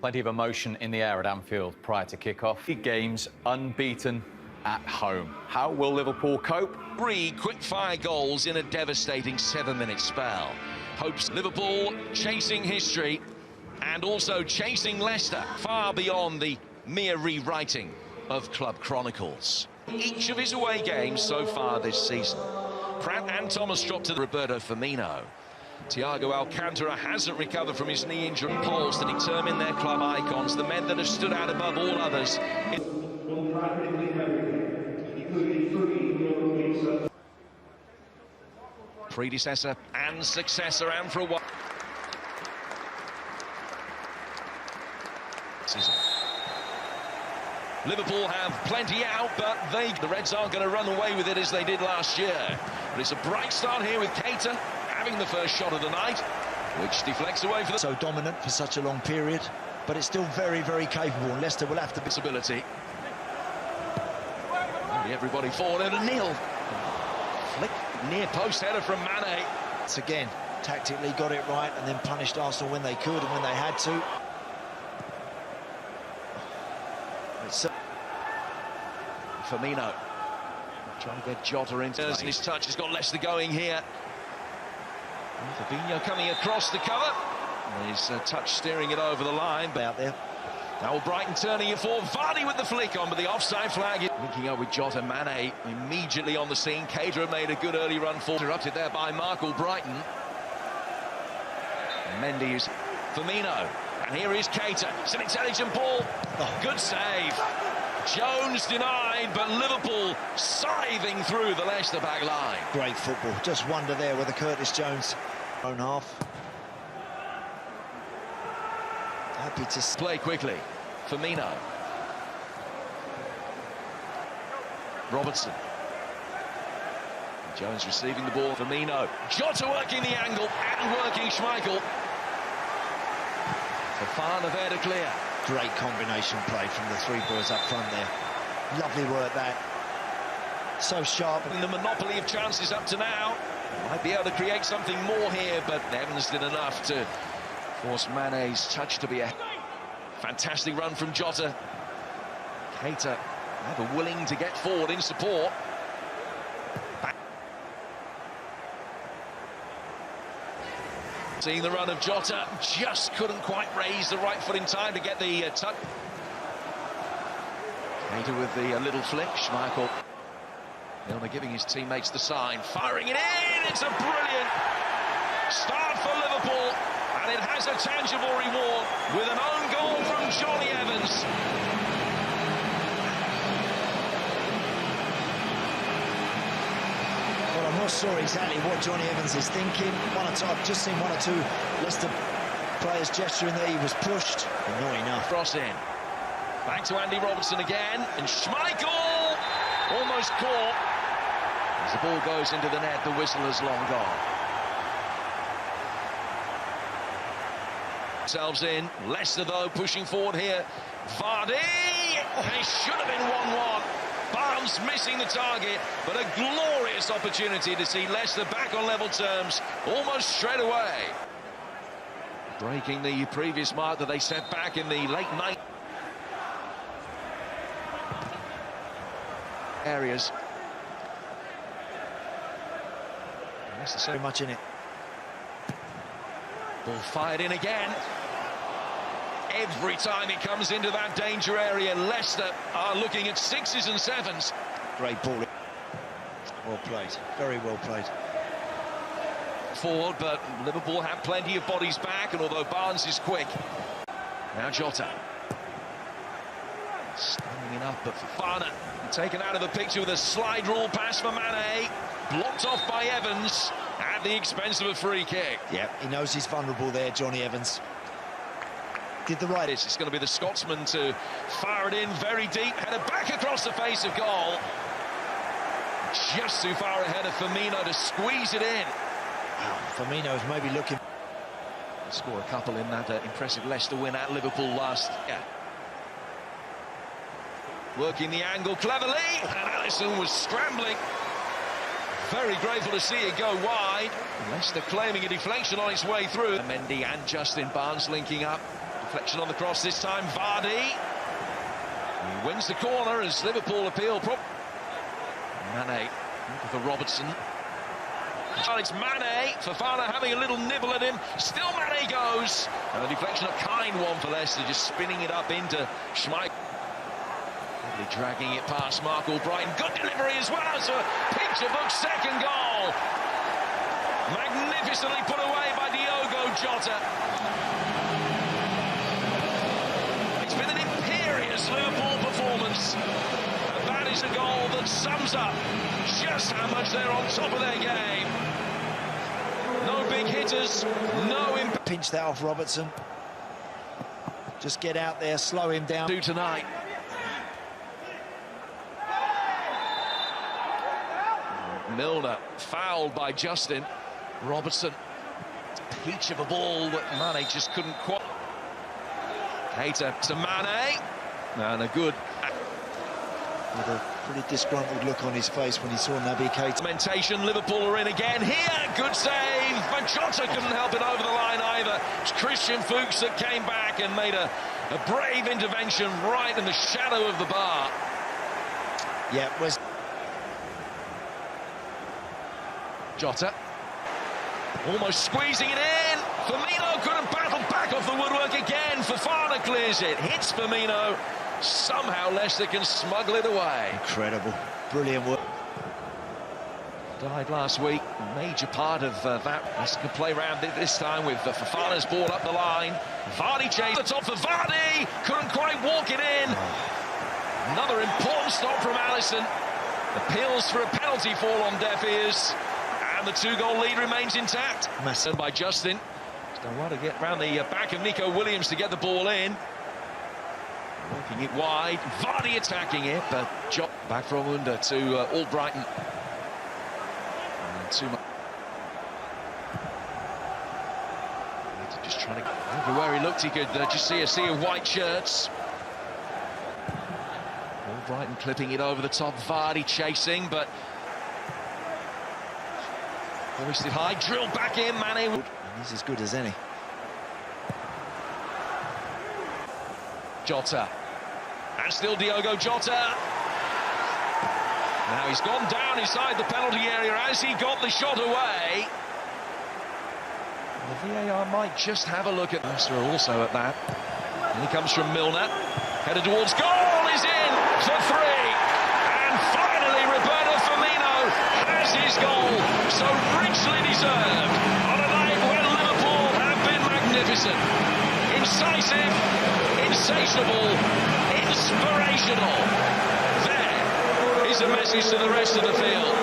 Plenty of emotion in the air at Anfield prior to kick-off. 3 games unbeaten at home. How will Liverpool cope? 3 quick-fire goals in a devastating 7-minute spell. Hopes Liverpool chasing history and also chasing Leicester far beyond the mere rewriting of club chronicles. Each of his away games so far this season. Pratt and Thomas dropped to Roberto Firmino. Thiago Alcantara hasn't recovered from his knee injury. Polls to determine their club icons, the men that have stood out above all others. Predecessor and successor, and for a while. Liverpool have plenty out, but the Reds aren't going to run away with it as they did last year. But it's a bright start here with Keita having the first shot of the night, which deflects away for the... So dominant for such a long period, but it's still very, very capable. And Leicester will have to... Possibility. Everybody forward and a nil. Flick, near post header from Mane. It's again, tactically got it right and then punished Arsenal when they could and when they had to. Firmino trying to get Jota into and his touch has got Leicester going here. Fabinho coming across the cover. His touch steering it over the line. Out there. Now Brighton turning it forward. Vardy with the flick on, but the offside flag. Linking up with Jota. Mane immediately on the scene. Keita made a good early run forward. Interrupted there by Marco Brighton. Mendy is Firmino. And here is Keita. It's an intelligent ball. Oh, good save. Jones denied, but Liverpool scything through the Leicester back line. Great football. Just wonder there with the Curtis Jones own half. Happy to play quickly. Firmino. Robertson. Jones receiving the ball. Firmino. Jota working the angle and working Schmeichel. Fofana there to clear. Great combination play from the 3 boys up front there. Lovely work that. So sharp. And the monopoly of chances up to now. Might be able to create something more here, but Evans did enough to force Mane's touch to be a fantastic run from Jota. Keita never willing to get forward in support. Seeing the run of Jota, just couldn't quite raise the right foot in time to get the touch. Keita with the little flick. Schmeichel. Milner giving his teammates the sign, firing it in. It's a brilliant start for Liverpool, and it has a tangible reward with an own goal from Johnny Evans. Well, I'm not sure exactly what Johnny Evans is thinking. I've just seen 1 or 2 Leicester players gesturing that he was pushed, but not enough. Cross in. Back to Andy Robertson again, and Schmeichel almost caught. As the ball goes into the net, the whistle has long gone. Themselves in. Leicester, though, pushing forward here. Vardy! It should have been 1-1. Barnes missing the target, but a glorious opportunity to see Leicester back on level terms almost straight away. Breaking the previous mark that they set back in the late night areas. So much in it. Ball fired in again. Every time it comes into that danger area, Leicester are looking at 6s and 7s. Great ball. Well played. Very well played. Forward, but Liverpool have plenty of bodies back, and although Barnes is quick. Now Jota. Standing it up, but Fofana taken out of the picture with a slide rule pass for Mane. Blocked off by Evans at the expense of a free kick. Yeah, he knows he's vulnerable there, Johnny Evans. Did the right. It's going to be the Scotsman to fire it in very deep. Header back across the face of goal. Just too far ahead of Firmino to squeeze it in. Wow, Firmino's maybe looking... Score a couple in that impressive Leicester win at Liverpool last year. Working the angle cleverly, and Alisson was scrambling. Very grateful to see it go wide. Leicester claiming a deflection on its way through. Mendy and Justin Barnes linking up. Deflection on the cross this time, Vardy. He wins the corner as Liverpool appeal. Mane for Robertson. It's Mane, Fofana having a little nibble at him. Still Mane goes. And the deflection, a kind one for Leicester, just spinning it up into Schmeichel. Dragging it past Mark Albrighton. Good delivery as well. It's a picture-book second goal. Magnificently put away by Diogo Jota. It's been an imperious Liverpool performance. And that is a goal that sums up just how much they're on top of their game. No big hitters, no impact. Pinch that off Robertson. Just get out there, slow him down. Do tonight. Milner fouled by Justin. Robertson. Peach of a ball that Mane just couldn't quite. Keita to Mane. And a good. With a pretty disgruntled look on his face when he saw Naby Keita. Mentation, Liverpool are in again here. Good save. But Jota couldn't help it over the line either. It's Christian Fuchs that came back and made a brave intervention right in the shadow of the bar. Yeah, was Jota. Almost squeezing it in. Firmino couldn't battle back off the woodwork again. Fofana clears it. Hits Firmino. Somehow Leicester can smuggle it away. incredible. Brilliant work. Died last week. A major part of that. Leicester can play around it this time with Fofana's ball up the line. Vardy chased the top for Vardy. Couldn't quite walk it in. Another important stop from Alisson. Appeals for a penalty fall on deaf ears. And the two-goal lead remains intact. Massive. By Justin. Still want to get round the back of Nico Williams to get the ball in. Working it wide. Vardy attacking it, but Jock back from under to Albrighton. And too much. Just trying to. Everywhere he looked, he could just see a sea of white shirts. Albrighton clipping it over the top. Vardy chasing, but. Hoisted high, drilled back in, Mane. And he's as good as any. Jota. And still Diogo Jota. Now he's gone down inside the penalty area as he got the shot away. The VAR might just have a look at Leicester also at that. And he comes from Milner. Headed towards goal, is in for three. And finally Roberto Firmino has his goal. So richly deserved on a night when Liverpool have been magnificent. Incisive, insatiable, inspirational. There is a message to the rest of the field.